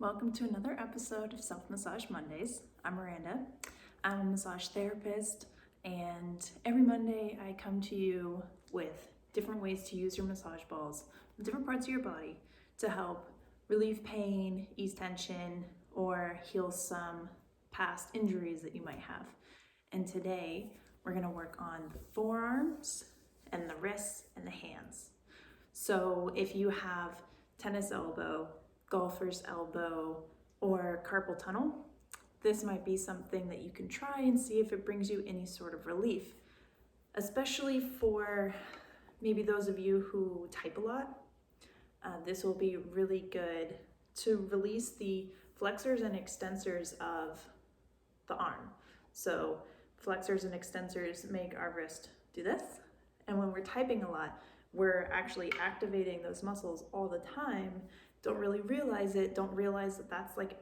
Welcome to another episode of Self-Massage Mondays. I'm Miranda. I'm a massage therapist, and every Monday I come to you with different ways to use your massage balls on different parts of your body to help relieve pain, ease tension, or heal some past injuries that you might have. And today we're going to work on the forearms and the wrists and the hands. So if you have tennis elbow, golfer's elbow, or carpal tunnel, this might be something that you can try and see if it brings you any sort of relief, especially for maybe those of you who type a lot. This will be really good to release the flexors and extensors of the arm. So flexors and extensors make our wrist do this, and when we're typing a lot, we're actually activating those muscles all the time. Don't really realize it, don't realize that that's like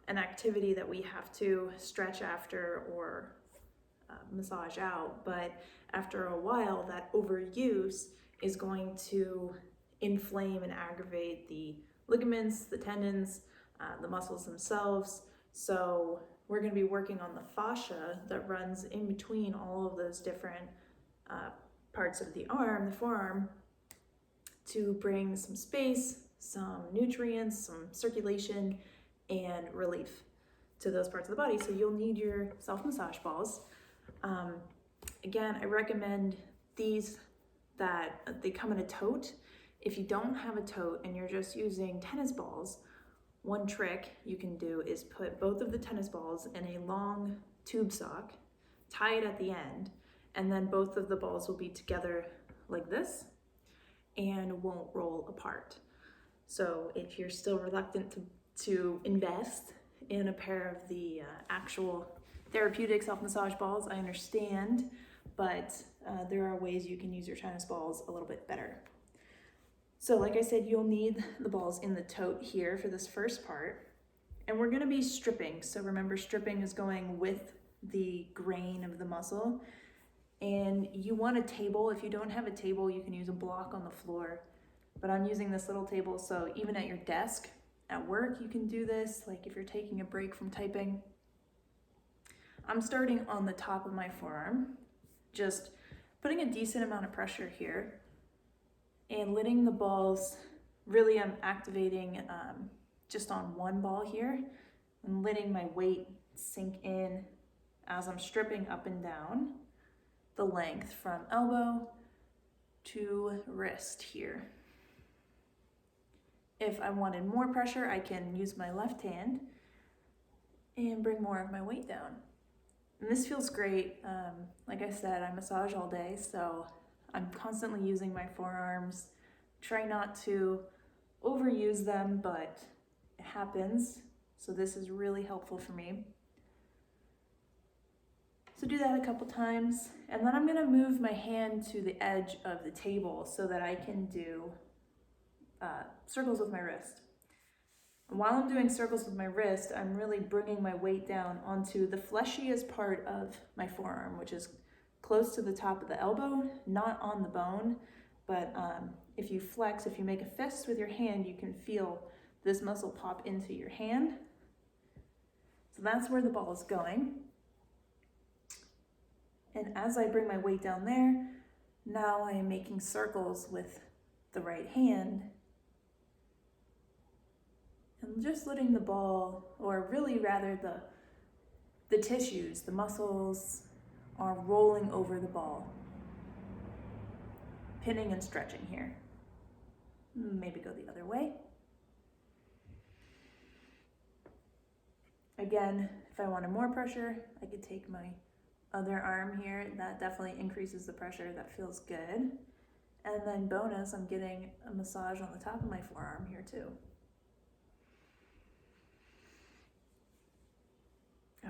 an activity that we have to stretch after or massage out. But after a while, that overuse is going to inflame and aggravate the ligaments, the tendons, the muscles themselves. So we're going to be working on the fascia that runs in between all of those different parts of the arm, the forearm, to bring some space, some nutrients, some circulation, and relief to those parts of the body. So you'll need your self-massage balls. Again, I recommend these that they come in a tote. If you don't have a tote and you're just using tennis balls, one trick you can do is put both of the tennis balls in a long tube sock, tie it at the end, and then both of the balls will be together like this and won't roll apart. So if you're still reluctant to invest in a pair of the actual therapeutic self-massage balls, I understand, but there are ways you can use your tennis balls a little bit better. So like I said, you'll need the balls in the tote here for this first part, and we're gonna be stripping. So remember, stripping is going with the grain of the muscle, and you want a table. If you don't have a table, you can use a block on the floor, but I'm using this little table, so even at your desk at work, you can do this, like if you're taking a break from typing. I'm starting on the top of my forearm, just putting a decent amount of pressure here and letting the balls, really I'm activating just on one ball here and letting my weight sink in as I'm stripping up and down the length from elbow to wrist here. If I wanted more pressure, I can use my left hand and bring more of my weight down. And this feels great. Like I said, I massage all day, so I'm constantly using my forearms. Try not to overuse them, but it happens. So this is really helpful for me. So do that a couple times, and then I'm gonna move my hand to the edge of the table so that I can do circles with my wrist. And while I'm doing circles with my wrist, I'm really bringing my weight down onto the fleshiest part of my forearm, which is close to the top of the elbow, not on the bone, but if you flex, if you make a fist with your hand, you can feel this muscle pop into your hand. So that's where the ball is going. And as I bring my weight down there, now I am making circles with the right hand. And just letting the ball, or really rather the tissues, the muscles, are rolling over the ball. Pinning and stretching here. Maybe go the other way. Again, if I wanted more pressure, I could take my other arm here. That definitely increases the pressure. That feels good. And then bonus, I'm getting a massage on the top of my forearm here too.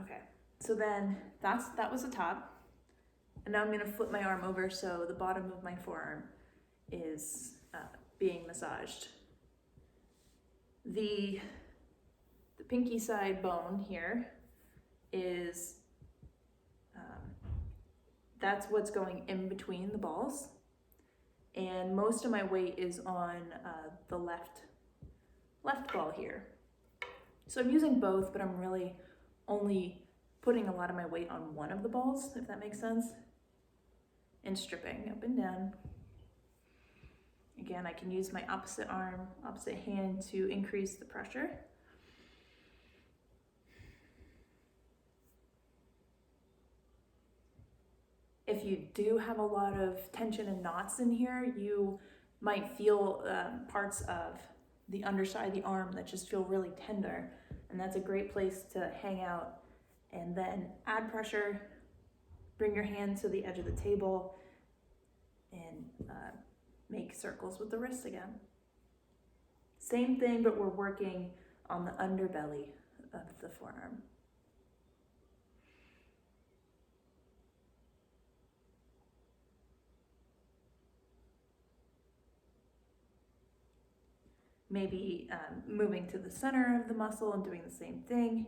Okay, so then that was the top. And now I'm gonna flip my arm over so the bottom of my forearm is being massaged. The pinky side bone here is, that's what's going in between the balls. And most of my weight is on the left ball here. So I'm using both, but I'm really only putting a lot of my weight on one of the balls, if that makes sense, and stripping up and down. Again, I can use my opposite arm, opposite hand to increase the pressure. If you do have a lot of tension and knots in here, you might feel parts of the underside of the arm that just feel really tender, and that's a great place to hang out. And then add pressure, bring your hand to the edge of the table, and make circles with the wrist again. Same thing, but we're working on the underbelly of the forearm. Maybe moving to the center of the muscle and doing the same thing.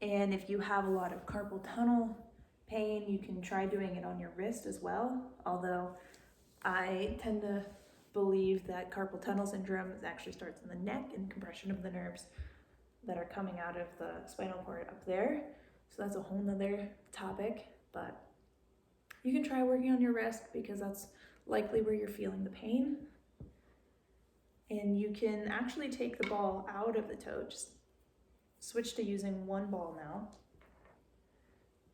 And if you have a lot of carpal tunnel pain, you can try doing it on your wrist as well. Although I tend to believe that carpal tunnel syndrome actually starts in the neck and compression of the nerves that are coming out of the spinal cord up there. So that's a whole nother topic, but you can try working on your wrist because that's likely where you're feeling the pain. And you can actually take the ball out of the toe, just switch to using one ball now.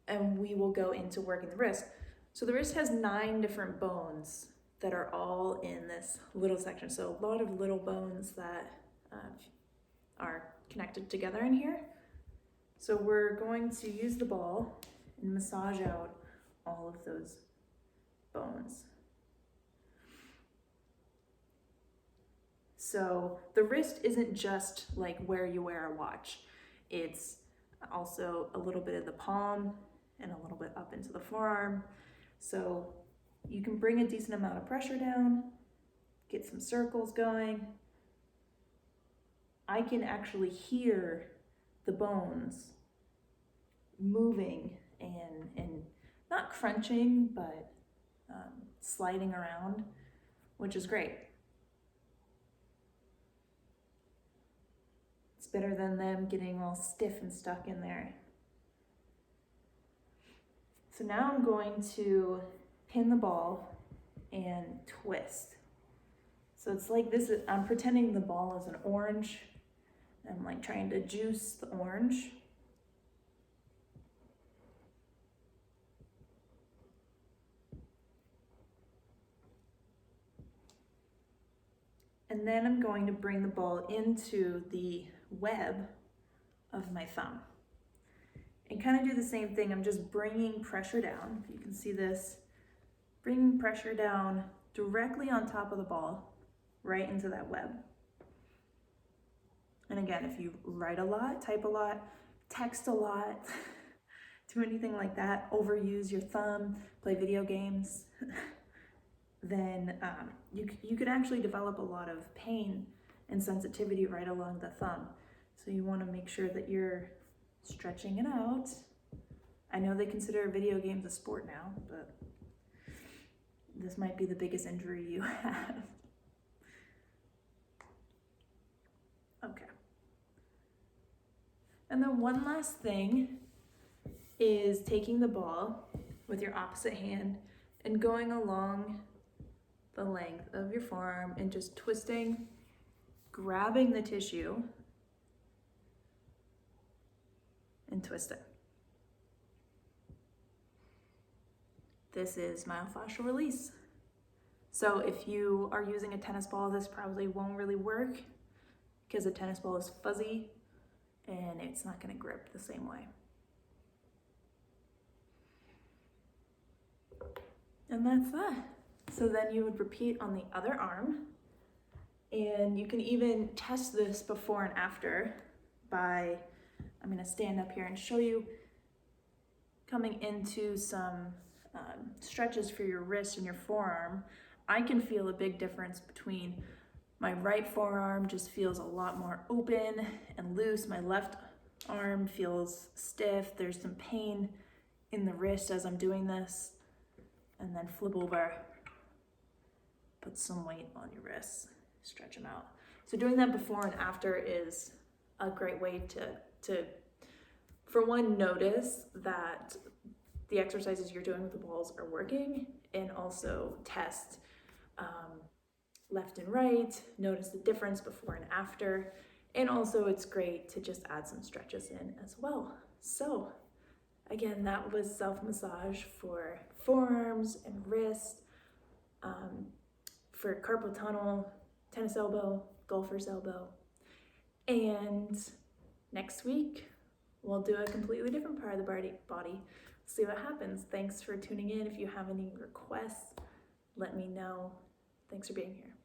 And we will go into working the wrist. So the wrist has 9 different bones that are all in this little section. So a lot of little bones that are connected together in here. So we're going to use the ball and massage out all of those bones. So the wrist isn't just like where you wear a watch. It's also a little bit of the palm and a little bit up into the forearm. So you can bring a decent amount of pressure down, get some circles going. I can actually hear the bones moving and not crunching, but sliding around, which is great. It's better than them getting all stiff and stuck in there. So now I'm going to pin the ball and twist. So it's like this, I'm pretending the ball is an orange. I'm like trying to juice the orange. And then I'm going to bring the ball into the web of my thumb. And kind of do the same thing. I'm just bringing pressure down. If you can see this, bringing pressure down directly on top of the ball, right into that web. And again, if you write a lot, type a lot, text a lot, do anything like that, overuse your thumb, play video games, then you could actually develop a lot of pain and sensitivity right along the thumb. So you want to make sure that you're stretching it out. I know they consider video games a sport now, but this might be the biggest injury you have. Okay. And then one last thing is taking the ball with your opposite hand and going along the length of your forearm and just twisting, grabbing the tissue and twist it. This is myofascial release. So if you are using a tennis ball, this probably won't really work because a tennis ball is fuzzy and it's not going to grip the same way. And that's that. So then you would repeat on the other arm, and you can even test this before and after by, I'm going to stand up here and show you, coming into some stretches for your wrist and your forearm. I can feel a big difference between my right forearm just feels a lot more open and loose. My left arm feels stiff. There's some pain in the wrist as I'm doing this. And then flip over, put some weight on your wrists, stretch them out. So doing that before and after is a great way to for one, notice that the exercises you're doing with the balls are working, and also test left and right, notice the difference before and after, and also it's great to just add some stretches in as well. So again, that was self-massage for forearms and wrist, for carpal tunnel, tennis elbow, golfer's elbow. And next week, we'll do a completely different part of the body. See what happens. Thanks for tuning in. If you have any requests, let me know. Thanks for being here.